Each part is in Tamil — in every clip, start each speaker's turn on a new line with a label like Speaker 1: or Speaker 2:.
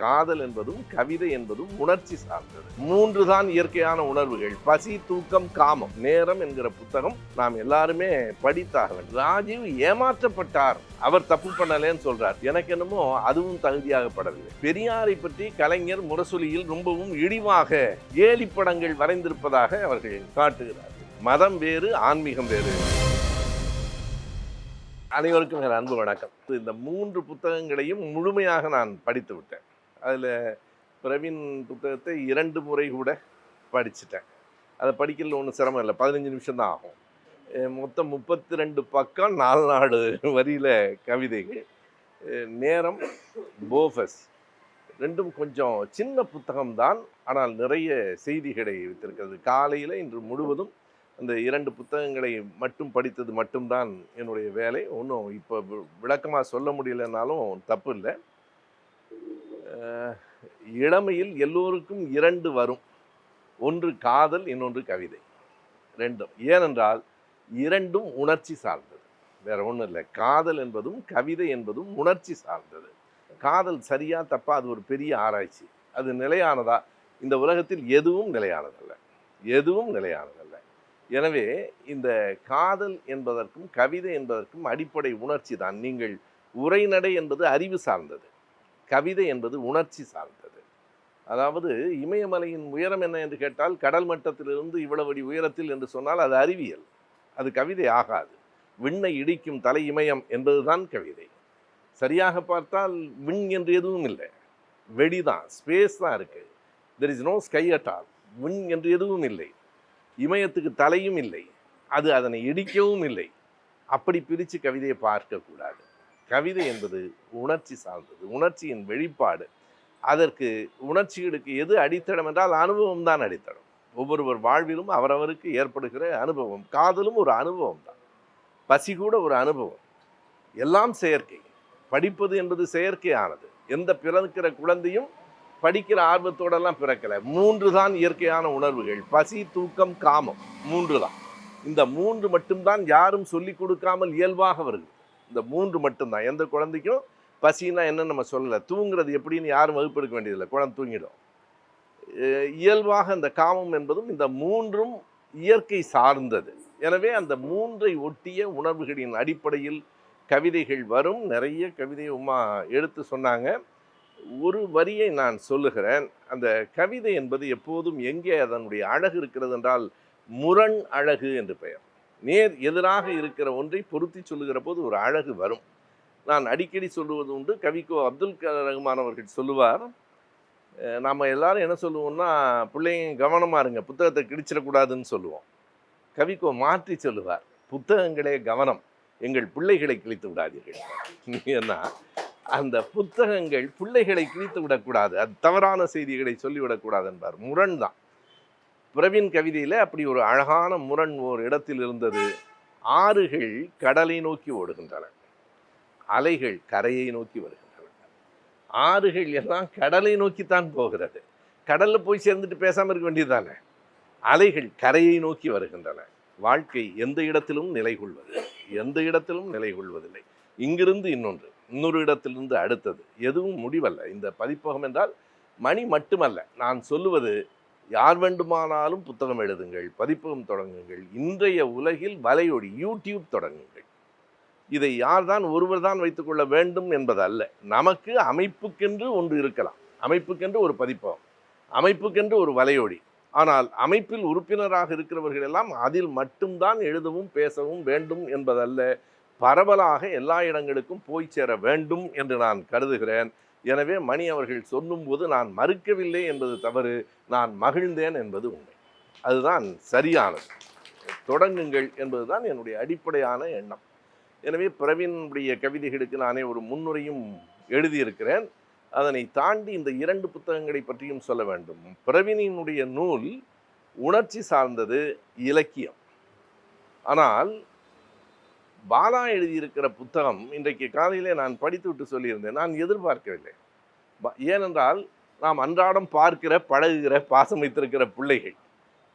Speaker 1: காதல் என்பதும் கவிதை என்பதும் உணர்ச்சி சார்ந்தது. 3 தான் இயற்கையான உணர்வுகள்: பசி, தூக்கம், காமம். நேரம் என்கிற புத்தகம் நாம் எல்லாருமே படித்தாக வேண்டும். ராஜீவ் ஏமாற்றப்பட்டார், அவர் தப்பு பண்ணலேன்னு சொல்றார். எனக்கு என்னமோ அதுவும் தகுதியாகப்படவில்லை. பெரியாரை பற்றி கலைஞர் முரசொலியில் ரொம்பவும் இழிவாக கேலி படங்கள் வரைந்திருப்பதாக அவர்கள் காட்டுகிறார். மதம் வேறு, ஆன்மீகம் வேறு. அனைவருக்கும் என் அன்பு வணக்கம். இந்த 3 புத்தகங்களையும் முழுமையாக நான் படித்து விட்டேன். அதில் பிரவீன் புத்தகத்தை 2 முறை கூட படிச்சுட்டேன். அதை படிக்கிறதுல ஒன்றும் சிரமம் இல்லை, 15 நிமிஷம் தான் ஆகும். மொத்தம் 32 பக்கம், 4 வரியில் கவிதைகள். நேரம், போஃபஸ் ரெண்டும் கொஞ்சம் சின்ன புத்தகம்தான், ஆனால் நிறைய செய்திகளை வைத்திருக்கிறது. காலையில் இன்று முழுவதும் அந்த 2 புத்தகங்களை மட்டும் படித்தது மட்டும்தான் என்னுடைய வேலை. ஒன்றும் இப்போ விளக்கமாக சொல்ல முடியலைன்னாலும் தப்பு இல்லை. இளமையில் எல்லோருக்கும் 2 வரும். ஒன்று காதல், இன்னொன்று கவிதை. 2ம். ஏனென்றால் 2ம் உணர்ச்சி சார்ந்தது, வேற ஒன்றும் இல்லை. காதல் என்பதும் கவிதை என்பதும் உணர்ச்சி சார்ந்தது. காதல் சரியா தப்பா அது ஒரு பெரிய ஆராய்ச்சி. அது நிலையானதா? இந்த உலகத்தில் எதுவும் நிலையானதல்ல, எதுவும் நிலையானதல்ல. எனவே இந்த காதல் என்பதற்கும் கவிதை என்பதற்கும் அடிப்படை உணர்ச்சி தான். நீங்கள் உரைநடை என்பது அறிவு சார்ந்தது, கவிதை என்பது உணர்ச்சி சார்ந்தது. அதாவது இமயமலையின் உயரம் என்ன என்று கேட்டால் கடல் மட்டத்திலிருந்து இவ்வளவு அடி உயரத்தில் என்று சொன்னால் அது அறிவியல், அது கவிதை ஆகாது. விண்ணை இடிக்கும் தலை இமயம் என்பதுதான் கவிதை. சரியாக பார்த்தால் விண் என்று எதுவும் இல்லை, வெடிதான், ஸ்பேஸ் தான் இருக்கு. There is no sky at all. விண் என்று எதுவும் இல்லை, இமயத்துக்கு தலையும் இல்லை, அது அதனை இடிக்கவும் இல்லை. அப்படி பிரித்து கவிதையை பார்க்கக்கூடாது. கவிதை என்பது உணர்ச்சி சார்ந்தது, உணர்ச்சியின் வெளிப்பாடு. அதற்கு உணர்ச்சிகளுக்கு எது அடித்தடம் என்றால் அனுபவம் தான் அடித்தடம். ஒவ்வொருவர் வாழ்விலும் அவரவருக்கு ஏற்படுகிற அனுபவம். காதலும் ஒரு அனுபவம் தான், பசி கூட ஒரு அனுபவம். எல்லாம் செயற்கை. படிப்பது என்பது செயற்கையானது. எந்த பிறக்கிற குழந்தையும் படிக்கிற ஆர்வத்தோடெல்லாம் பிறக்கலை. 3 தான் இயற்கையான உணர்வுகள்: பசி, தூக்கம், காமம். 3 தான். இந்த 3 மட்டும்தான் யாரும் சொல்லிக் கொடுக்காமல் இயல்பாக வருகிறது. இந்த 3 மட்டும்தான். எந்த குழந்தைக்கும் பசின்னா என்னன்னு நம்ம சொல்லலை, தூங்குறது எப்படின்னு யாரும் வகுப்பெடுக்க வேண்டியதில்லை, குழந்தை தூங்கிடும். இயல்பாக அந்த காமம் என்பதும் இந்த 3ம் இயற்கை சார்ந்தது. எனவே அந்த 3ஐ ஒட்டிய உணர்வுகளின் அடிப்படையில் கவிதைகள் வரும். நிறைய கவிதையை உமா எடுத்து சொன்னாங்க. ஒரு வரியை நான் சொல்லுகிறேன். அந்த கவிதை என்பது எப்போதும் எங்கே அதனுடைய அழகு இருக்கிறது என்றால் முரண் அழகு என்று பெயர். நேர் எதிராக இருக்கிற ஒன்றை பொருத்தி சொல்லுகிற போது ஒரு அழகு வரும். நான் அடிக்கடி சொல்லுவது உண்டு. கவிக்கோ அப்துல் ரஹ்மான் அவர்கள் சொல்லுவார், நம்ம எல்லாரும் என்ன சொல்லுவோம்னா, பிள்ளைங்க கவனமாக இருங்க, புத்தகத்தை கிழிச்சிடக்கூடாதுன்னு சொல்லுவோம். கவிக்கோ மாற்றி சொல்லுவார், புத்தகங்களே கவனம், எங்கள் பிள்ளைகளை கிழித்து விடாதீர்கள். ஏன்னா அந்த புத்தகங்கள் பிள்ளைகளை கிழித்து விடக்கூடாது, அது தவறான செய்திகளை சொல்லிவிடக்கூடாது என்பார். முரண் தான். பிரவீன் கவிதையில் அப்படி ஒரு அழகான முரண் ஒரு இடத்தில் இருந்தது. ஆறுகள் கடலை நோக்கி ஓடுகின்றன, அலைகள் கரையை நோக்கி வருகின்றன. ஆறுகள் எல்லாம் கடலை நோக்கித்தான் போகிறது. கடலில் போய் சேர்ந்துட்டு பேசாமல் இருக்க வேண்டியதுதானே. அலைகள் கரையை நோக்கி வருகின்றன. வாழ்க்கை எந்த இடத்திலும் நிலை கொள்வது, எந்த இடத்திலும் நிலை கொள்வதில்லை. இங்கிருந்து இன்னொரு இடத்திலிருந்து அடுத்தது, எதுவும் முடிவல்ல. இந்த பதிப்பகம் என்றால் மணி மட்டுமல்ல. நான் சொல்லுவது, யார் வேண்டுமானாலும் புத்தகம் எழுதுங்கள், பதிப்பகம் தொடங்குங்கள். இன்றைய உலகில் வலையொலி, யூடியூப் தொடங்குங்கள். இதை யார்தான் ஒருவர் தான் வைத்துக்கொள்ள வேண்டும் என்பதல்ல. நமக்கு அமைப்புக்கென்று ஒன்று இருக்கலாம், அமைப்புக்கென்று ஒரு பதிப்பகம், அமைப்புக்கென்று ஒரு வலையொலி. ஆனால் அமைப்பில் உறுப்பினராக இருக்கிறவர்கள் எல்லாம் அதில் மட்டும்தான் எழுதவும் பேசவும் வேண்டும் என்பதல்ல. பரவலாக எல்லா இடங்களுக்கும் போய் சேர வேண்டும் என்று நான் கருதுகிறேன். எனவே மணி அவர்கள் சொல்லும்போது நான் மறுக்கவில்லை என்பது தவறு, நான் மகிழ்ந்தேன் என்பது உண்மை. அதுதான் சரியானது. தொடங்குங்கள் என்பதுதான் என்னுடைய அடிப்படையான எண்ணம். எனவே பிரவீனுடைய கவிதைகளுக்கு நானே ஒரு முன்னுரையும் எழுதியிருக்கிறேன். அதனை தாண்டி இந்த 2 புத்தகங்களை பற்றியும் சொல்ல வேண்டும். பிரவீனினுடைய நூல் உணர்ச்சி சார்ந்தது, இலக்கியம். ஆனால் பாலா எழுதியிருக்கிற புத்தகம் இன்றைக்கு காலையிலே நான் படித்து விட்டு சொல்லியிருந்தேன், நான் எதிர்பார்க்கவில்லை. ஏனென்றால் நாம் அன்றாடம் பார்க்கிற, பழகுகிற, பாசம் வைத்திருக்கிற பிள்ளைகள்,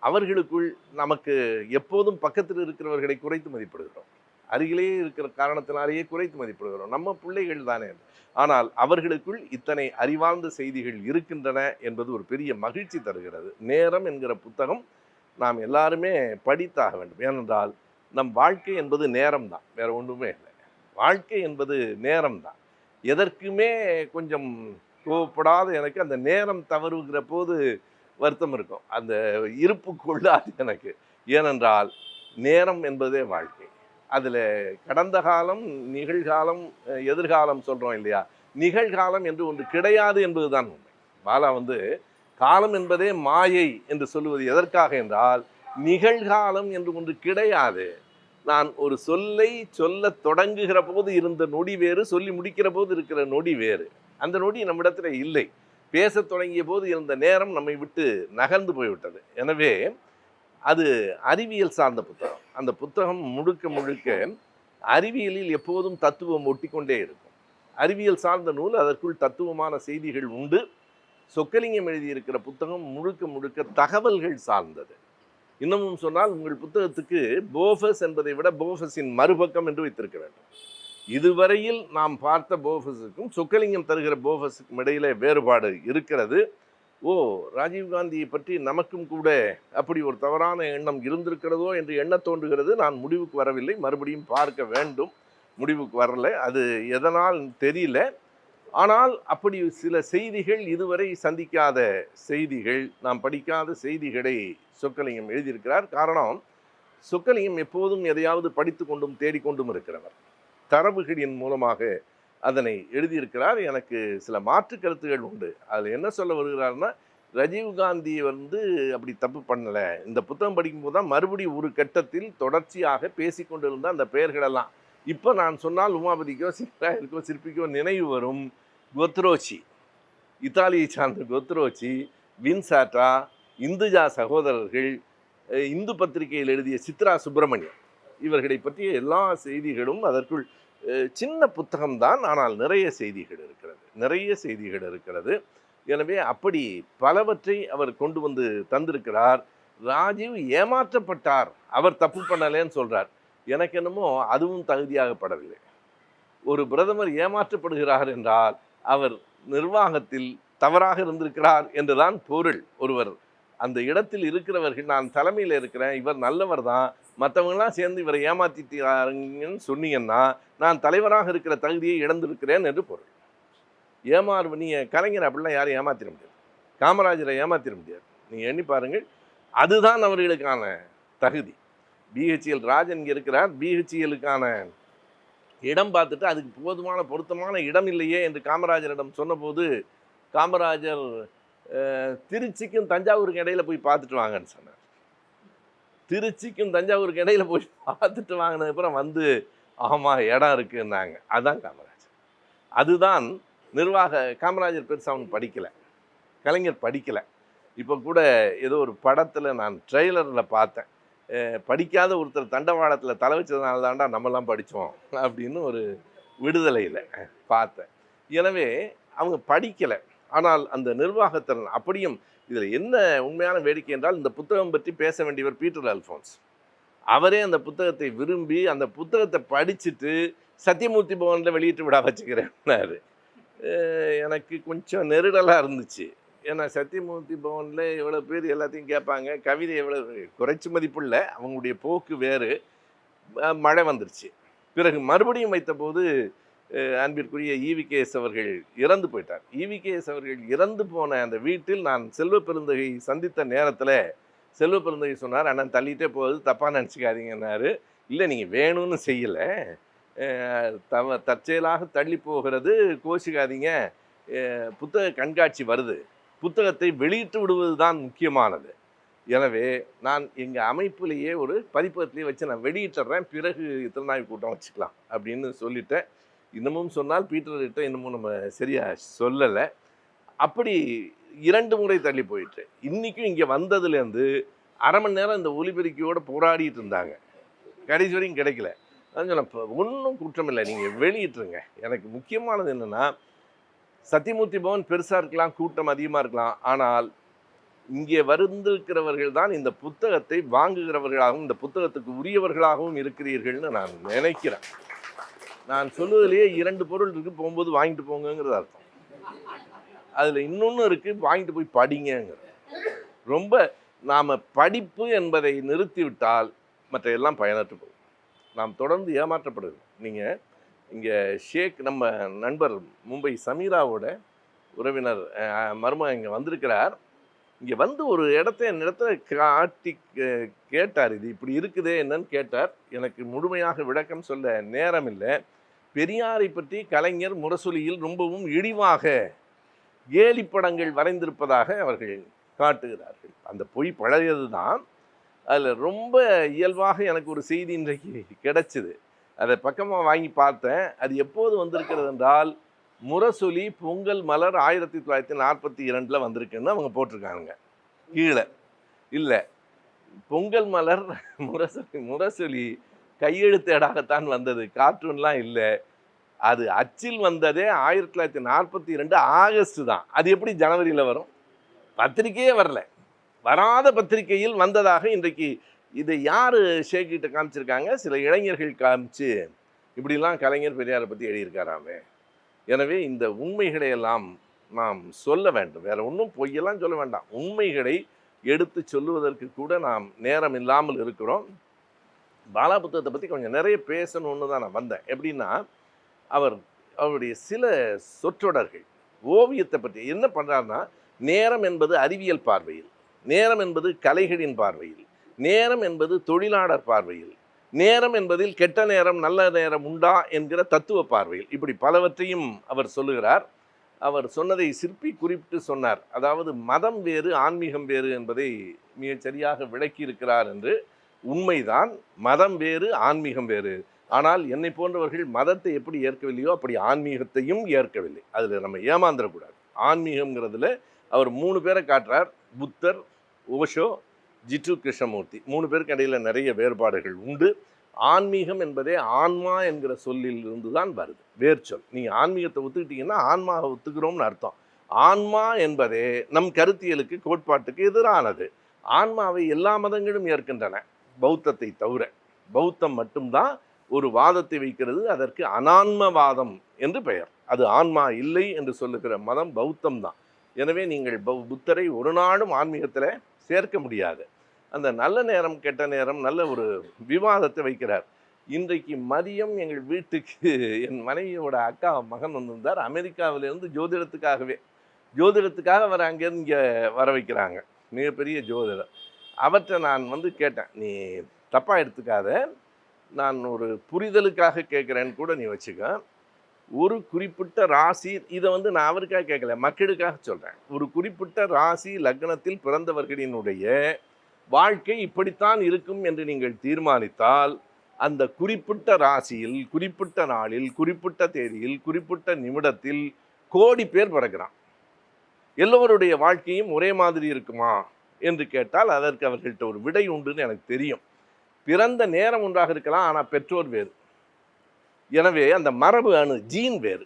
Speaker 1: அவர்களுக்குள் நமக்கு எப்போதும் பக்கத்தில் இருக்கிறவர்களை குறைத்து மதிப்பிடுகிறோம். அருகிலேயே இருக்கிற காரணத்தினாலேயே குறைத்து மதிப்பிடுகிறோம். நம்ம பிள்ளைகள் தானே. ஆனால் அவர்களுக்குள் இத்தனை அறிவார்ந்த செய்திகள் இருக்கின்றன என்பது ஒரு பெரிய மகிழ்ச்சி தருகிறது. நேரம் என்கிற புத்தகம் நாம் எல்லாருமே படித்தாக வேண்டும். ஏனென்றால் நம் வாழ்க்கை என்பது நேரம் தான், வேற ஒன்றுமே இல்லை. வாழ்க்கை என்பது நேரம் தான். எதற்குமே கொஞ்சம் கோவப்படாத எனக்கு அந்த நேரம் தவறுகிற போது வருத்தம் இருக்கும். அந்த இருப்பு கொள்ளாது எனக்கு. ஏனென்றால் நேரம் என்பதே வாழ்க்கை. அதில் கடந்த காலம், நிகழ்காலம், எதிர்காலம் சொல்கிறோம் இல்லையா? நிகழ்காலம் என்று ஒன்று கிடையாது என்பது தான் உண்மை. பாலா காலம் என்பதே மாயை என்று சொல்லுவது எதற்காக என்றால், நிகழ்காலம் என்று ஒன்று கிடையாது. நான் ஒரு சொல்லை சொல்ல தொடங்குகிற போது இருந்த நொடி வேறு, சொல்லி முடிக்கிற போது இருக்கிற நொடி வேறு. அந்த நொடி நம்மிடத்தில் இல்லை. பேச தொடங்கிய போது இருந்த நேரம் நம்மை விட்டு நகர்ந்து போய்விட்டது. எனவே அது அறிவியல் சார்ந்த புத்தகம். அந்த புத்தகம் முழுக்க முழுக்க அறிவியலில் எப்போதும் தத்துவம் ஒட்டிக்கொண்டே இருக்கும். அறிவியல் சார்ந்த நூல், அதற்குள் தத்துவமான செய்திகள் உண்டு. சொக்கலிங்கம் எழுதியிருக்கிற புத்தகம் முழுக்க முழுக்க தகவல்கள் சார்ந்தது. இன்னமும் சொன்னால் உங்கள் புத்தகத்துக்கு போஃபஸ் என்பதை விட போஃபஸின் மறுபக்கம் என்று வைத்திருக்க வேண்டும். இதுவரையில் நாம் பார்த்த போஃபஸுக்கும் சொக்கலிங்கம் தருகிற போஃபஸுக்கும் இடையிலே வேறுபாடு இருக்கிறது. ராஜீவ்காந்தியை பற்றி நமக்கும் கூட அப்படி ஒரு தவறான எண்ணம் இருந்திருக்கிறதோ என்று எண்ண தோன்றுகிறது. நான் முடிவுக்கு வரவில்லை, மறுபடியும் பார்க்க வேண்டும். முடிவுக்கு வரல, அது எதனால் தெரியல. ஆனால் அப்படி சில செய்திகள், இதுவரை சந்திக்காத செய்திகள், நாம் படிக்காத செய்திகளை சொக்கலிங்கம் எழுதியிருக்கிறார். காரணம், சொக்கலிங்கம் எப்போதும் எதையாவது படித்து கொண்டும் தேடிக்கொண்டும் இருக்கிறவர். தரவுகளின் மூலமாக அதனை எழுதியிருக்கிறார். எனக்கு சில மாற்று கருத்துகள் உண்டு. அதில் என்ன சொல்ல வருகிறார்னா, ராஜீவ்காந்தி அப்படி தப்பு பண்ணலை. இந்த புத்தகம் படிக்கும்போது தான் மறுபடியும் ஒரு கட்டத்தில் தொடர்ச்சியாக பேசிக்கொண்டிருந்த அந்த பெயர்களெல்லாம் இப்போ நான் சொன்னால் உமாபதிக்கோ சிராயிருக்கோ சிற்பிக்கோ நினைவு வரும். கொத்ரோச்சி, இத்தாலியை சார்ந்த கொத்ரோச்சி, வின்சாட்டா, இந்துஜா சகோதரர்கள், இந்து பத்திரிகையில் எழுதிய சித்ரா சுப்பிரமணியம், இவர்களை பற்றிய எல்லா செய்திகளும் அதற்குள். சின்ன புத்தகம்தான், ஆனால் நிறைய செய்திகள் இருக்கிறது. எனவே அப்படி பலவற்றை அவர் கொண்டு தந்திருக்கிறார். ராஜீவ் ஏமாற்றப்பட்டார், அவர் தப்பு பண்ணலேன்னு சொல்றார். எனக்கு என்னமோ அதுவும் தகுதியாகப்படவில்லை. ஒரு பிரதமர் ஏமாற்றப்படுகிறார் என்றால் அவர் நிர்வாகத்தில் தவறாக இருந்திருக்கிறார் என்றுதான் பொருள். ஒருவர் அந்த இடத்தில் இருக்கிறவர்கள், நான் தலைமையில் இருக்கிறேன், இவர் நல்லவர் தான், மற்றவங்களாம் சேர்ந்து இவரை ஏமாற்றிட்டாருங்கன்னு சொன்னீங்கன்னா நான் தலைவராக இருக்கிற தகுதியை இழந்திருக்கிறேன் என்று பொருள். நீங்கள் கலைஞர் அப்படிலாம் யாரும் ஏமாற்றிட முடியாது, காமராஜரை ஏமாற்றிட முடியாது. நீங்கள் எண்ணி பாருங்கள், அதுதான் அவர்களுக்கான தகுதி. பிஹெச்எல் ராஜன் இங்கே இருக்கிறார், பிஹெச்எலுக்கான இடம் பார்த்துட்டு அதுக்கு போதுமான பொருத்தமான இடம் இல்லையே என்று காமராஜரிடம் சொன்னபோது, காமராஜர் திருச்சிக்கும் தஞ்சாவூருக்கு இடையில போய் பார்த்துட்டு வாங்கன்னு சொன்னார். திருச்சிக்கும் தஞ்சாவூருக்கு இடையில போய் பார்த்துட்டு வாங்கினதுக்கப்புறம் ஆமாம் இடம் இருக்குன்னாங்க. அதுதான் காமராஜர். அதுதான் நிர்வாக. காமராஜர் பெருசாக அவன் படிக்கலை, கலைஞர் படிக்கலை. இப்போ கூட ஏதோ ஒரு படத்தில் நான் ட்ரெய்லரில் பார்த்தேன், படிக்காத ஒருத்தர் தண்டவாளத்தில் தலை வச்சதுனால தாண்டா நம்மலாம் படித்தோம் அப்படின்னு ஒரு விடுதலையில் பார்த்தேன். எனவே அவங்க படிக்கலை, ஆனால் அந்த நிர்வாகத்திறன் அப்படியும். இதில் என்ன உண்மையான வேடிக்கை என்றால், இந்த புத்தகம் பற்றி பேச வேண்டியவர் பீட்டர் அல்ஃபோன்ஸ். அவரே அந்த புத்தகத்தை விரும்பி அந்த புத்தகத்தை படிச்சுட்டு சத்தியமூர்த்தி பவனில் வெளியிட்டு விட வச்சுக்கிறேன்னாரு. எனக்கு கொஞ்சம் நெருடலாக இருந்துச்சு. ஏன்னா சத்தியமூர்த்தி பவனில் எவ்வளோ பேர் எல்லாத்தையும் கேட்பாங்க, கவிதை எவ்வளோ குறைச்சி மதிப்புள்ள, அவங்களுடைய போக்கு வேறு. மழை வந்துருச்சு. பிறகு மறுபடியும் வைத்தபோது அன்பிற்குரிய ஈவிகேஎஸ் அவர்கள் இறந்து போயிட்டார். ஈவிகேஎஸ் அவர்கள் இறந்து போன அந்த வீட்டில் நான் செல்வ பெருந்தகை சந்தித்த நேரத்தில் செல்வ பெருந்தகை சொன்னார், அண்ணன் தள்ளிகிட்டே போகுது, தப்பாக நினச்சிக்காதீங்கன்னாரு. இல்லை, நீங்கள் வேணும்னு செய்யலை, தற்செயலாக தள்ளி போகிறது, கோச்சிக்காதீங்க, புத்தக கண்காட்சி வருது, புத்தகத்தை வெளியிட்டு விடுவது தான் முக்கியமானது. எனவே நான் எங்கள் அமைப்பிலேயே ஒரு பதிப்பகத்திலேயே வச்சு நான் வெளியிட்டுறேன், பிறகு திறனாய்வு கூட்டம் வச்சுக்கலாம் அப்படின்னு சொல்லிட்டேன். இன்னமும் சொன்னால் பீட்டர்கிட்ட இன்னமும் நம்ம சரியாக சொல்லலை. அப்படி 2 முறை தள்ளி போயிட்டு இன்றைக்கும் இங்கே வந்ததுலேருந்து அரை மணி நேரம் இந்த ஒலிபெருக்கியோடு போராடிட்டு இருந்தாங்க. கடைசி வரைக்கும் கிடைக்கல. நான் சொன்னேன், ஒன்றும் குற்றம் இல்லை, நீங்கள் வெளியிட்டுருங்க. எனக்கு முக்கியமானது என்னென்னா, சத்தியமூர்த்தி பவன் பெருசாக இருக்கலாம், கூட்டம் அதிகமாக இருக்கலாம், ஆனால் இங்கே வந்திருக்கிறவர்கள் தான் இந்த புத்தகத்தை வாங்குகிறவர்களாகவும் இந்த புத்தகத்துக்கு உரியவர்களாகவும் இருக்கிறீர்கள்னு நான் நினைக்கிறேன். நான் சொல்லுவதிலேயே 2 பொருள் இருக்கு, போகும்போது வாங்கிட்டு போங்கிறது அர்த்தம். அதில் இன்னொன்று இருக்கு, வாங்கிட்டு போய் படிங்கங்கிற. ரொம்ப நாம் படிப்பு என்பதை நிறுத்திவிட்டால் மற்ற எல்லாம் பயனற்று போகும். நாம் தொடர்ந்து ஏமாற்றப்படுகிறோம். நீங்கள் இங்கே நம்ம நண்பர் மும்பை சமீராவோட உறவினர் மருமகன் இங்கே வந்திருக்கிறார். இங்கே வந்து ஒரு என்னிடத்துல காட்டி கேட்டார், இது இப்படி இருக்குதே என்னன்னு கேட்டார். எனக்கு முழுமையாக விளக்கம் சொல்ல நேரம் இல்லை. பெரியாரை பற்றி கலைஞர் முரசொலியில் ரொம்பவும் இழிவாக கேலி படங்கள் வரைந்திருப்பதாக அவர்கள் காட்டுகிறார்கள். அந்த பொய் பழையது தான். அதில் ரொம்ப இயல்பாக எனக்கு ஒரு செய்தி இன்றைக்கு கிடைச்சிது. அதை பக்கமாக வாங்கி பார்த்தேன். அது எப்போது வந்திருக்கிறது என்றால், முரசொலி பொங்கல் மலர் 1942 வந்திருக்குன்னு அவங்க போட்டிருக்காங்க கீழே. இல்லை, பொங்கல் மலர் முரசொலி கையெழுத்தேடாகத்தான் வந்தது, கார்ட்டூன்லாம் இல்லை. அது அச்சில் வந்ததே 1942 ஆகஸ்ட் தான். அது எப்படி ஜனவரியில் வரும்? பத்திரிக்கையே வரல. வராத பத்திரிகையில் வந்ததாக இன்றைக்கு இதை யார் ஷேக்கிட்ட காமிச்சிருக்காங்க? சில இளைஞர்கள் காமிச்சு இப்படிலாம் கலைஞர் பெரியாரை பற்றி எழுதியிருக்காராமே. எனவே இந்த உண்மைகளை எல்லாம் நாம் சொல்ல வேண்டும். வேற ஒன்றும் பொய்யெல்லாம் சொல்ல வேண்டாம். உண்மைகளை எடுத்து சொல்லுவதற்கு கூட நாம் நேரம் இல்லாமல் இருக்கிறோம். பாலா புத்தகத்தை பற்றி கொஞ்சம் நிறைய பேசணும்னு தான் நான் வந்தேன். எப்படின்னா, அவருடைய சில சொற்றொடர்கள் ஓவியத்தை பற்றி என்ன பண்ணுறாருன்னா, நேரம் என்பது அறிவியல் பார்வையில், நேரம் என்பது கலைகளின் பார்வையில், நேரம் என்பது தொழிலாளர் பார்வையில், நேரம் என்பதில் கெட்ட நேரம் நல்ல நேரம் உண்டா என்கிற தத்துவ பார்வையில், இப்படி பலவற்றையும் அவர் சொல்லுகிறார். அவர் சொன்னதை சிற்பி குறிப்பிட்டு சொன்னார். அதாவது மதம் வேறு ஆன்மீகம் வேறு என்பதை மிகச்சரியாக விளக்கி இருக்கிறார் என்று. உண்மைதான், மதம் வேறு ஆன்மீகம் வேறு. ஆனால் என்னை போன்றவர்கள் மதத்தை எப்படி ஏற்கவில்லையோ அப்படி ஆன்மீகத்தையும் ஏற்கவில்லை. அதில் நம்ம ஏமாந்துடக்கூடாது. ஆன்மீகம்ங்கிறதுல அவர் 3 பேரை காட்டுறார். புத்தர், ஓஷோ, ஜிட்டு கிருஷ்ணமூர்த்தி. 3 பேருக்கு இடையில் நிறைய வேறுபாடுகள் உண்டு. ஆன்மீகம் என்பதே ஆன்மா என்கிற சொல்லில் இருந்து தான் வருது, வேர்ச்சொல். நீங்கள் ஆன்மீகத்தை ஒத்துக்கிட்டீங்கன்னா ஆன்மாவை ஒத்துக்கிறோம்னு அர்த்தம். ஆன்மா என்பதே நம் கருத்தியலுக்கு, கோட்பாட்டுக்கு எதிரானது. ஆன்மாவை எல்லா மதங்களும் ஏற்கின்றன, பௌத்தத்தை தவிர. பௌத்தம் மட்டும்தான் ஒரு வாதத்தை வைக்கிறது, அதற்கு அனான்மவாதம் என்று பெயர். அது ஆன்மா இல்லை என்று சொல்லுகிற மதம் பௌத்தம் தான். எனவே நீங்கள் புத்தரை ஒரு நாளும் ஆன்மீகத்தில் சேர்க்க முடியாது. அந்த நல்ல நேரம் கெட்ட நேரம் நல்ல ஒரு விவாதத்தை வைக்கிறார். இன்றைக்கு மதியம் எங்கள் வீட்டுக்கு என் மனைவியோட அக்கா மகன் வந்திருந்தார். அமெரிக்காவிலேருந்து ஜோதிடத்துக்காக அவர் அங்கேருந்து இங்கே வர வைக்கிறாங்க. மிகப்பெரிய ஜோதிடர். அவற்றை நான் கேட்டேன், நீ தப்பாக எடுத்துக்காத, நான் ஒரு புரிதலுக்காக கேட்குறேன்னு கூட நீ வச்சுக்க. ஒரு குறிப்பிட்ட ராசி, இதை நான் அவருக்காக கேட்கல, மக்களுக்காக சொல்கிறேன். ஒரு குறிப்பிட்ட ராசி லக்னத்தில் பிறந்தவர்களினுடைய வாழ்க்கை இப்படித்தான் இருக்கும் என்று நீங்கள் தீர்மானித்தால், அந்த குறிப்பிட்ட ராசியில், குறிப்பிட்ட நாளில், குறிப்பிட்ட தேதியில், குறிப்பிட்ட நிமிடத்தில் கோடி பேர் பிறக்கிறான். எல்லோருடைய வாழ்க்கையும் ஒரே மாதிரி இருக்குமா என்று கேட்டால் அதற்கு அவர்கள்ட்ட ஒரு விடை உண்டுன்னு எனக்கு தெரியும். பிறந்த நேரம் ஒன்றாக இருக்கலாம், ஆனால் பெற்றோர் வேறு. எனவே அந்த மரபு அணு, ஜீன் வேறு.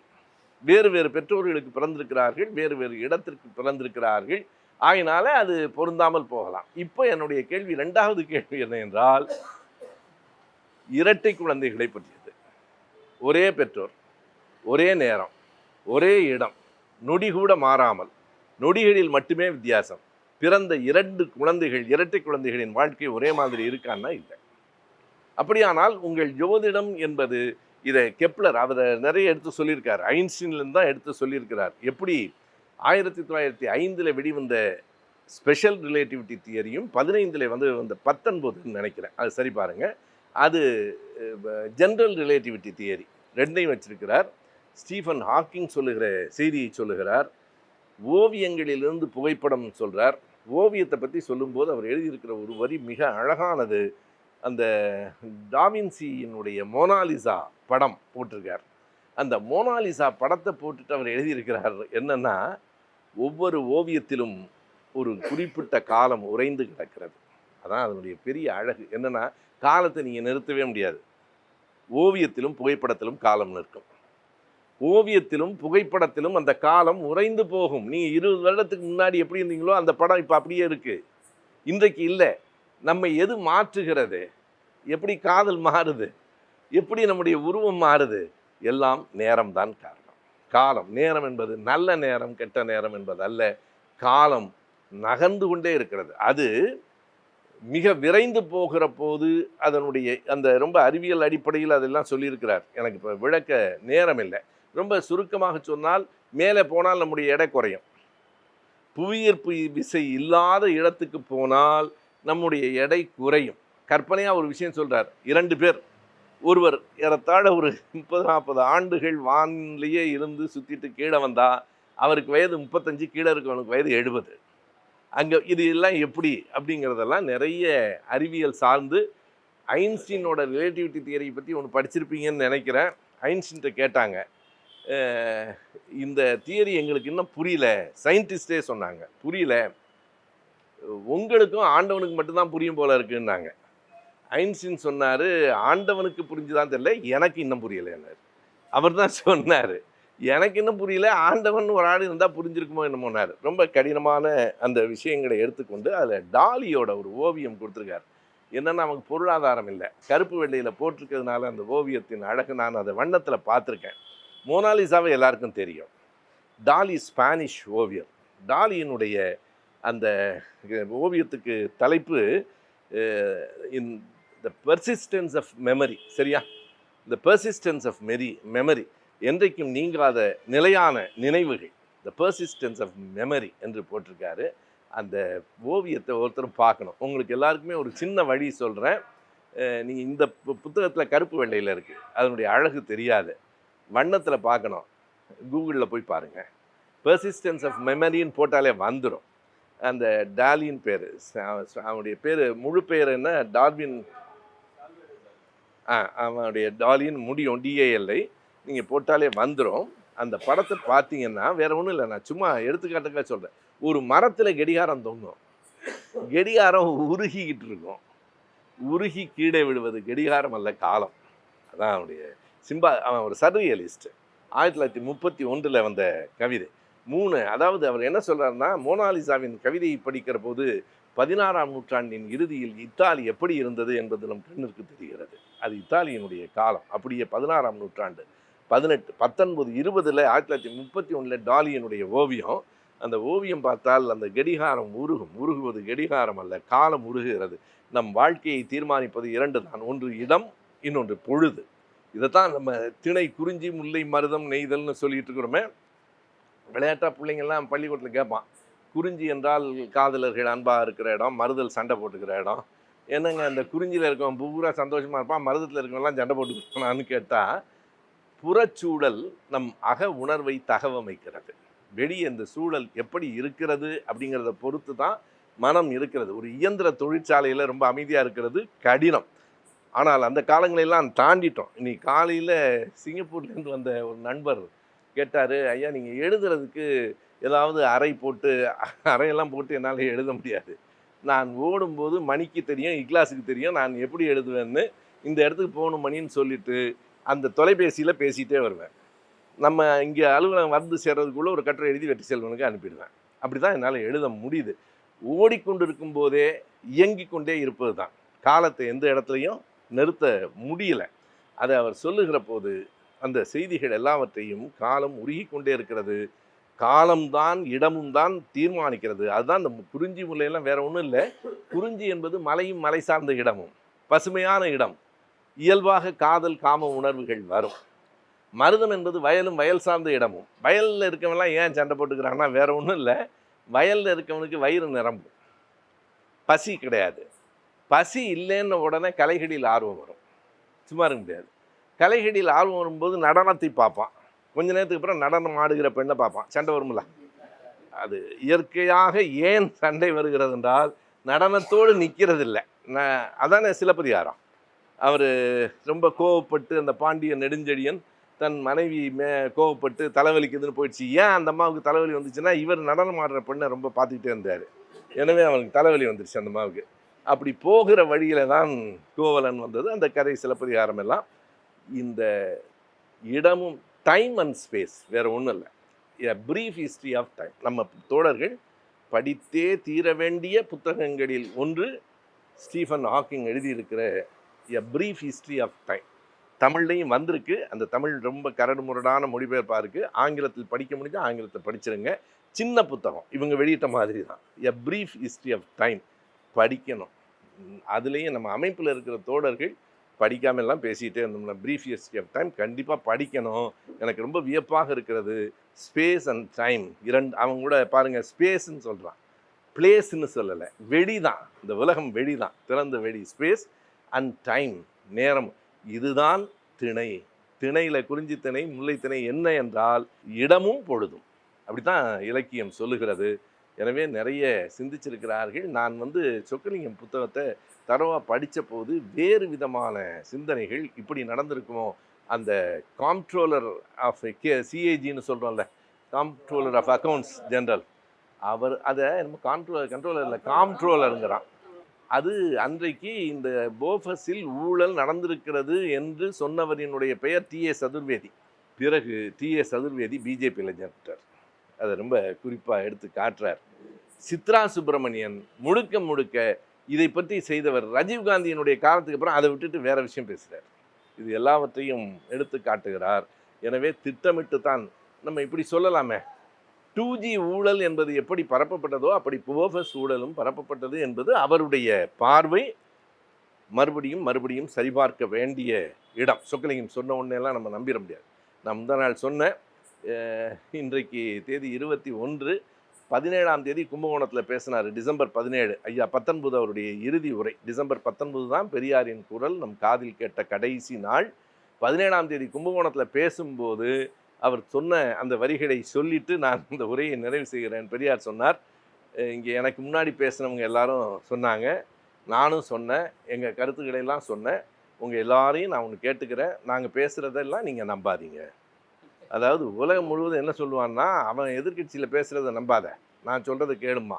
Speaker 1: வேறு வேறு பெற்றோர்களுக்கு பிறந்திருக்கிறார்கள், வேறு வேறு இடத்திற்கு பிறந்திருக்கிறார்கள். ஆகினால அது பொருந்தாமல் போகலாம். இப்போ என்னுடைய கேள்வி, 2வது கேள்வி என்ன என்றால், இரட்டை குழந்தைகளை பற்றியது. ஒரே பெற்றோர், ஒரே நேரம், ஒரே இடம், நொடி கூட மாறாமல், நொடிகளில் மட்டுமே வித்தியாசம். பிறந்த 2 குழந்தைகள், இரட்டை குழந்தைகளின் வாழ்க்கை ஒரே மாதிரி இருக்கான்னா இல்லை. அப்படியானால் உங்கள் ஜோதிடம் என்பது, இதை கெப்லர் அவர் நிறைய எடுத்து சொல்லியிருக்கார், ஐன்ஸ்டீன்லேருந்து தான் எடுத்து சொல்லியிருக்கிறார். எப்படி 1905 வெளிவந்த ஸ்பெஷல் ரிலேட்டிவிட்டி தியரியும் 15 வந்த 19 நினைக்கிறேன், அது சரி பாருங்கள், அது ஜென்ரல் ரிலேட்டிவிட்டி தியரி, 2ஐயும் வச்சிருக்கிறார். ஸ்டீஃபன் ஹாக்கிங் சொல்லுகிற செய்தியை சொல்லுகிறார். ஓவியங்களிலிருந்து புகைப்படம் சொல்கிறார். ஓவியத்தை பற்றி சொல்லும்போது அவர் எழுதியிருக்கிற ஒரு வரி மிக அழகானது. அந்த டாவின்சியினுடைய மோனாலிசா படம் போட்டிருக்கார். அந்த மோனாலிசா படத்தை போட்டுட்டு அவர் எழுதியிருக்கிறார் என்னன்னா, ஒவ்வொரு ஓவியத்திலும் ஒரு குறிப்பிட்ட காலம் உறைந்து கிடக்கிறது. அதான் அதனுடைய பெரிய அழகு. என்னன்னா, காலத்தை நீங்கள் நிறுத்தவே முடியாது. ஓவியத்திலும் புகைப்படத்திலும் காலம் நிற்கும். ஓவியத்திலும் புகைப்படத்திலும் அந்த காலம் உறைந்து போகும். நீங்கள் 20 வருடத்துக்கு முன்னாடி எப்படி இருந்தீங்களோ அந்த படம் இப்போ அப்படியே இருக்குது. இன்றைக்கு இல்லை. நம்மை எது மாற்றுகிறது? எப்படி காதல் மாறுது? எப்படி நம்முடைய உருவம் மாறுது? எல்லாம் நேரம்தான் காரணம். காலம், நேரம் என்பது நல்ல நேரம் கெட்ட நேரம் என்பது அல்ல. காலம் நகர்ந்து கொண்டே இருக்கிறது. அது மிக விரைந்து போகிற போது அதனுடைய அந்த ரொம்ப அறிவியல் அடிப்படையில் அதெல்லாம் சொல்லியிருக்கிறார். எனக்கு இப்போ விளக்க நேரம் இல்லை. ரொம்ப சுருக்கமாக சொன்னால், மேலே போனால் நம்முடைய எடை குறையும். புவியீர்ப்பு விசை இல்லாத இடத்துக்கு போனால் நம்முடைய எடை குறையும். கற்பனையாக ஒரு விஷயம் சொல்கிறார். 2 பேர், ஒருவர் ஏறத்தாழ ஒரு 30-40 ஆண்டுகள் வானிலேயே இருந்து சுற்றிட்டு கீழே வந்தால் அவருக்கு வயது 35, கீழே இருக்கவனுக்கு வயது 70. அங்கே இது எல்லாம் எப்படி அப்படிங்கிறதெல்லாம் நிறைய அறிவியல் சார்ந்து. ஐன்ஸ்டீனோட ரிலேட்டிவிட்டி தியரி பற்றி ஒன்று படிச்சிருப்பீங்கன்னு நினைக்கிறேன். ஐன்ஸ்டீன்கிட்ட கேட்டாங்க, இந்த தியரி எங்களுக்கு இன்னும் புரியல. சயின்டிஸ்டே சொன்னாங்க, புரியல, உங்களுக்கும் ஆண்டவனுக்கு மட்டும்தான் புரியும் போல இருக்குன்னாங்க. ஐன்ஸ்டீன் சொன்னார், ஆண்டவனுக்கு புரிஞ்சுதான் தெரியல, எனக்கு இன்னும் புரியலைன்னார். அவர் தான் சொன்னார், எனக்கு இன்னும் புரியல, ஆண்டவன் ஒரு ஆள் இருந்தால் புரிஞ்சிருக்குமோ என்னமோனார். ரொம்ப கடினமான அந்த விஷயங்களை எடுத்துக்கொண்டு அதில் டாலியோட ஒரு ஓவியம் கொடுத்துருக்கார். என்னென்னா, நமக்கு பொருளாதாரம் இல்லை, கருப்பு வெள்ளையில் போட்டிருக்கிறதுனால அந்த ஓவியத்தின் அழகு நான் அதை வண்ணத்தில் பார்த்துருக்கேன். மோனாலிசாவை எல்லாருக்கும் தெரியும். டாலி ஸ்பானிஷ் ஓவியர். டாலியினுடைய அந்த ஓவியத்துக்கு தலைப்பு இன் த பெர்சிஸ்டன்ஸ் ஆஃப் மெமரி. சரியா? த பெர்சிஸ்டன்ஸ் ஆஃப் மெமரி, என்றைக்கும் நீங்காத நிலையான நினைவுகள், த பெர்சிஸ்டன்ஸ் ஆஃப் மெமரி என்று போட்டிருக்காரு. அந்த ஓவியத்தை ஒருத்தரும் பார்க்கணும். உங்களுக்கு எல்லாருக்குமே ஒரு சின்ன வழி சொல்கிறேன். நீங்கள் இந்த புத்தகத்தில் கருப்பு வெள்ளையில் இருக்குது, அதனுடைய அழகு தெரியாது, வண்ணத்தில் பார்க்கணும். கூகுளில் போய் பாருங்கள், பெர்சிஸ்டன்ஸ் ஆஃப் மெமரின்னு போட்டாலே வந்துடும். அந்த டாலியின் பேர், அவனுடைய பேர் முழு பேர் என்ன, டார்வின். அவனுடைய டாலின்னு முடியும், டிஏஎல்ஐ. நீங்கள் போட்டாலே வந்துடும். அந்த படத்தை பார்த்தீங்கன்னா வேறு ஒன்றும் இல்லை, நான் சும்மா எடுத்துக்காட்டுக்காக சொல்கிறேன். ஒரு மரத்தில் கடிகாரம் தொங்கும், கடிகாரம் உருகிக்கிட்டு இருக்கும். உருகி கீழே விடுவது கடிகாரம் அல்ல, காலம். அதான் அவனுடைய அவன் ஒரு சர்ரியலிஸ்ட். 1931 வந்த கவிதை. 3, அதாவது அவர் என்ன சொல்கிறாருன்னா, மோனாலிசாவின் கவிதையை படிக்கிற போது 16ஆம் நூற்றாண்டின் இறுதியில் இத்தாலி எப்படி இருந்தது என்பது நம் கண்ணிற்கு தெரிகிறது. அது இத்தாலியினுடைய காலம். அப்படியே 16ஆம் நூற்றாண்டு 18, 19, 20 1931 டாலியினுடைய ஓவியம். அந்த ஓவியம் பார்த்தால் அந்த கடிகாரம் உருகுவது கடிகாரம் அல்ல, காலம் உருகுகிறது. நம் வாழ்க்கையை தீர்மானிப்பது 2 தான், ஒன்று இடம், இன்னொன்று பொழுது. இதைத்தான் நம்ம திணை, குறிஞ்சி, முல்லை, மருதம், நெய்தல்னு சொல்லிட்டு இருக்கிறோமே. விளையாட்டாக பிள்ளைங்கள்லாம் பள்ளிக்கூடத்தில் கேட்பான், குறிஞ்சி என்றால் காதலர்கள் அன்பாக இருக்கிற இடம், மருதல் சண்டை போட்டுக்கிற இடம். என்னங்க அந்த குறிஞ்சியில் இருக்கவன் பூரா சந்தோஷமாக இருப்பான், மருதத்தில் இருக்கவங்களாம் சண்டை போட்டுக்கிறான்னு கேட்டால், புறச்சூழல் நம் அக உணர்வை தகவமைக்கிறது. வெளியே இந்த சூழல் எப்படி இருக்கிறது அப்படிங்கிறத பொறுத்து தான் மனம் இருக்கிறது. ஒரு இயந்திர தொழிற்சாலையில் ரொம்ப அமைதியாக இருக்கிறது கடினம். ஆனால் அந்த காலங்களெல்லாம் தாண்டிட்டோம். இன்னைக்கு காலையில் சிங்கப்பூர்லேருந்து வந்த ஒரு நண்பர் கேட்டார், ஐயா நீங்கள் எழுதுறதுக்கு ஏதாவது அறையெல்லாம் போட்டு என்னால் எழுத முடியாது. நான் ஓடும்போது மணிக்கு தெரியும், இக்லாஸுக்கு தெரியும் நான் எப்படி எழுதுவேன்னு. இந்த இடத்துக்கு போகணும் மணின்னு சொல்லிவிட்டு அந்த தொலைபேசியில் பேசிகிட்டே வருவேன். நம்ம இங்கே அலுவலகம் வந்து சேர்றதுக்குள்ளே ஒரு கட்டுரை எழுதி வெற்றி செல்வனுக்கு அனுப்பிடுவேன். அப்படி தான் என்னால் எழுத முடியுது. ஓடிக்கொண்டு இருக்கும்போதே இயங்கி கொண்டே இருப்பது தான். காலத்தை எந்த இடத்துலையும் நிறுத்த முடியல. அதை அவர் சொல்லுகிற போது அந்த செய்திகள் எல்லாவற்றையும் காலம் உருகி கொண்டே இருக்கிறது. காலம்தான் இடமும் தான் தீர்மானிக்கிறது. அதுதான் இந்த குறிஞ்சி முல்லையெல்லாம் வேற ஒன்றும் இல்லை. குறிஞ்சி என்பது மலையும் மலை சார்ந்த இடமும் பசுமையான இடம். இயல்பாக காதல் காம உணர்வுகள் வரும். மருதம் என்பது வயலும் வயல் சார்ந்த இடமும். வயலில் இருக்கவன்லாம் ஏன் சண்டை போட்டுக்கிறான்னா வேற ஒன்றும் இல்லை, வயலில் இருக்கவனுக்கு வயிறு நிரம்பும், பசி கிடையாது. பசி இல்லைன்னு உடனே கலைகளில் ஆர்வம் வரும், சும்மா இருக்க முடியாது. கலைகளில் ஆர்வம் வரும்போது நடனத்தை பார்ப்பான். கொஞ்ச நேரத்துக்கு அப்புறம் நடனம் ஆடுகிற பெண்ணை பார்ப்பான், சண்டை வரும்ல. அது இயற்கையாக ஏன் சண்டை வருகிறது என்றால் நடனத்தோடு நிற்கிறது இல்லை. அதானே சிலப்பதிகாரம். அவர் ரொம்ப கோவப்பட்டு அந்த பாண்டிய நெடுஞ்செழியன் தன் மனைவி கோவப்பட்டு தலைவலிக்குதுன்னு போயிடுச்சு. ஏன் அந்த அம்மாவுக்கு தலைவலி வந்துச்சுன்னா, இவர் நடனம் ஆடுற பெண்ணை ரொம்ப பார்த்துக்கிட்டே இருந்தார். எனவே அவனுக்கு தலைவலி வந்துடுச்சு அந்த அம்மாவுக்கு. அப்படி போகிற வழியில தான் கோவலன் வந்தது. அந்த கதை சிலப்பதிகாரம் எல்லாம் இந்த இடமும் டைம் அண்ட் ஸ்பேஸ், வேறு ஒன்றும் இல்லை. A brief history of time. நம்ம தோழர்கள் படித்தே தீர வேண்டிய புத்தகங்களில் ஒன்று ஸ்டீஃபன் ஹாக்கிங் எழுதியிருக்கிற a brief history of time. தமிழ்லையும் வந்திருக்கு. அந்த தமிழ் ரொம்ப கரடு முரடான மொழிபெயர்ப்பாக இருக்குது. ஆங்கிலத்தில் படிக்க முடிஞ்சால் ஆங்கிலத்தை படிச்சிருங்க. சின்ன புத்தகம், இவங்க வெளியிட்ட மாதிரி தான். A brief history of time படிக்கணும். அதுலேயும் நம்ம அமைப்பில் இருக்கிற தோழர்கள் படிக்காமலாம் பேசிகிட்டே இருந்தோம்னா பிரீஃப் ஹிஸ்ட்ரி ஆஃப் டைம் கண்டிப்பாக படிக்கணும். எனக்கு ரொம்ப வியப்பாக இருக்கிறது, ஸ்பேஸ் அண்ட் டைம் இரண்டு. அவங்க கூட பாருங்கள், ஸ்பேஸ்ன்னு சொல்கிறான், பிளேஸ்ன்னு சொல்லலை. வெளி தான், இந்த உலகம் வெளி தான், திறந்த வெளி. ஸ்பேஸ் அண்ட் டைம், நேரம், இதுதான் திணை. திணையில் குறிஞ்சி திணை, முல்லை திணை என்ன என்றால் இடமும் பொழுதும். அப்படி தான் இலக்கியம் சொல்லுகிறது. எனவே நிறைய சிந்திச்சிருக்கிறார்கள். நான் சொக்கலிங்கம் புத்தகத்தை தரவாக படித்த போது வேறு விதமான சிந்தனைகள், இப்படி நடந்திருக்குமோ. அந்த காம்ப்ட்ரோலர் ஆஃப் சிஏஜின்னு சொல்கிறோம்ல, காம்ப்ட்ரோலர் ஆஃப் அக்கௌண்ட்ஸ் ஜெனரல், அவர் அதை நம்ம கண்ட்ரோலர் இல்லை, காம்ப்ட்ரோலருங்கிறான். அது அன்றைக்கு இந்த போஃபஸில் ஊழல் நடந்திருக்கிறது என்று சொன்னவரினுடைய பெயர் டி.ஏ. சதுர்வேதி. பிறகு டி.ஏ. சதுர்வேதி பிஜேபியில் ஜெயித்தார். அதை ரொம்ப குறிப்பாக எடுத்து காட்டுறார். சித்ரா சுப்பிரமணியன் முழுக்க இதை பற்றி செய்தவர். ராஜீவ்காந்தியினுடைய காலத்துக்கு அப்புறம் அதை விட்டுட்டு வேறு விஷயம் பேசுகிறார். இது எல்லாவற்றையும் எடுத்து காட்டுகிறார். எனவே திட்டமிட்டு தான் நம்ம இப்படி சொல்லலாமே, 2G ஊழல் என்பது எப்படி பரப்பப்பட்டதோ அப்படி போஃபஸ் ஊழலும் பரப்பப்பட்டது என்பது அவருடைய பார்வை. மறுபடியும் சரிபார்க்க வேண்டிய இடம். சொக்கலிங்கம் சொன்ன உடனேலாம் நம்ம நம்பிட முடியாது. நான் முந்தா நாள் சொன்னேன், இன்றைக்கு தேதி 21, 17ஆம் தேதி கும்பகோணத்தில் பேசினார். டிசம்பர் 17. ஐயா 19 அவருடைய இறுதி உரை. டிசம்பர் 19 தான் பெரியாரின் குரல் நம் காதில் கேட்ட கடைசி நாள். 17ஆம் தேதி கும்பகோணத்தில் பேசும்போது அவர் சொன்ன அந்த வரிகளை சொல்லிட்டு நான் இந்த உரையை நிறைவு செய்கிறேன். பெரியார் சொன்னார், இங்கே எனக்கு முன்னாடி பேசினவங்க எல்லாரும் சொன்னாங்க, நானும் சொன்னேன், எங்கள் கருத்துக்களை எல்லாம் சொன்னேன், உங்கள் எல்லாரையும் நான் ஒன்று கேட்டுக்கிறேன், நாங்கள் பேசுகிறதெல்லாம் நீங்கள் நம்பாதீங்க. அதாவது உலகம் முழுவதும் என்ன சொல்லுவான்னா, அவன் எதிர்கட்சியில் பேசுகிறத நம்பாத, நான் சொல்கிறத கேளுமா.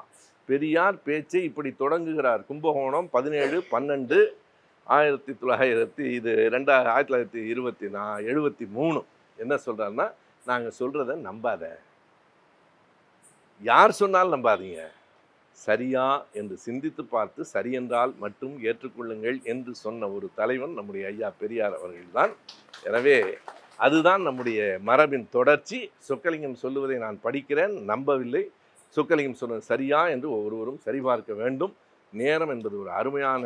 Speaker 1: பெரியார் பேச்சை இப்படி தொடங்குகிறார். கும்பகோணம் 17/12/1973 என்ன சொல்கிறாருன்னா, நாங்கள் சொல்கிறத நம்பாத, யார் சொன்னாலும் நம்பாதீங்க, சரியா என்று சிந்தித்து பார்த்து சரியென்றால் மட்டும் ஏற்றுக்கொள்ளுங்கள் என்று சொன்ன ஒரு தலைவன் நம்முடைய ஐயா பெரியார் அவர்கள்தான். எனவே அதுதான் நம்முடைய மரபின் தொடர்ச்சி. சொக்கலிங்கம் சொல்லுவதை நான் படிக்கிறேன், நம்பவில்லை. சொக்கலிங்கம் சொன்னது சரியா என்று ஒவ்வொருவரும் சரிபார்க்க வேண்டும். நேரம் என்பது ஒரு அருமையான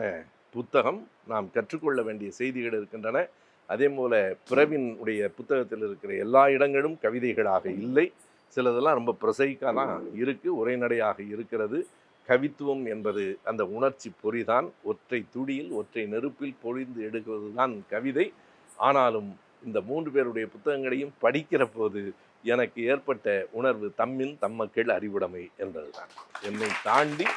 Speaker 1: புத்தகம். நாம் கற்றுக்கொள்ள வேண்டிய செய்திகள் இருக்கின்றன. அதே போல் பிரவின் உடைய புத்தகத்தில் இருக்கிற எல்லா இடங்களும் கவிதைகளாக இல்லை. சிலதெல்லாம் ரொம்ப ப்ரொசைக்காக தான் இருக்குது, உரைநடையாக இருக்கிறது. கவித்துவம் என்பது அந்த உணர்ச்சி பொறிதான். ஒற்றை துடியில் ஒற்றை நெருப்பில் பொழிந்து எடுக்கிறது தான் கவிதை. ஆனாலும் இந்த 3 பேருடைய புத்தகங்களையும் படிக்கிற போது எனக்கு ஏற்பட்ட உணர்வு தம்மின் தம்மக்கள் அறிவுடைமை என்பதுதான். என்னை தாண்டி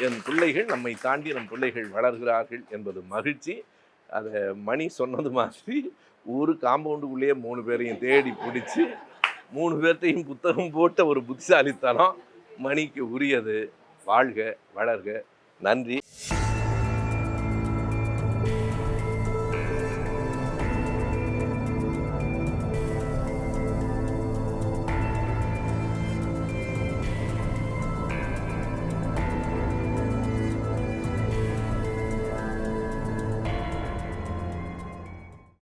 Speaker 1: என் பிள்ளைகள், நம்மை தாண்டி நம் பிள்ளைகள் வளர்கிறார்கள் என்பது மகிழ்ச்சி. அதை மணி சொன்னது மாதிரி ஒரு காம்பவுண்டுக்குள்ளேயே 3 பேரையும் தேடி பிடிச்சி 3 பேர்த்தையும் புத்தகம் போட்ட ஒரு புத்திசாலித்தனம் மணிக்கு உரியது. வாழ்க வளர்க. நன்றி.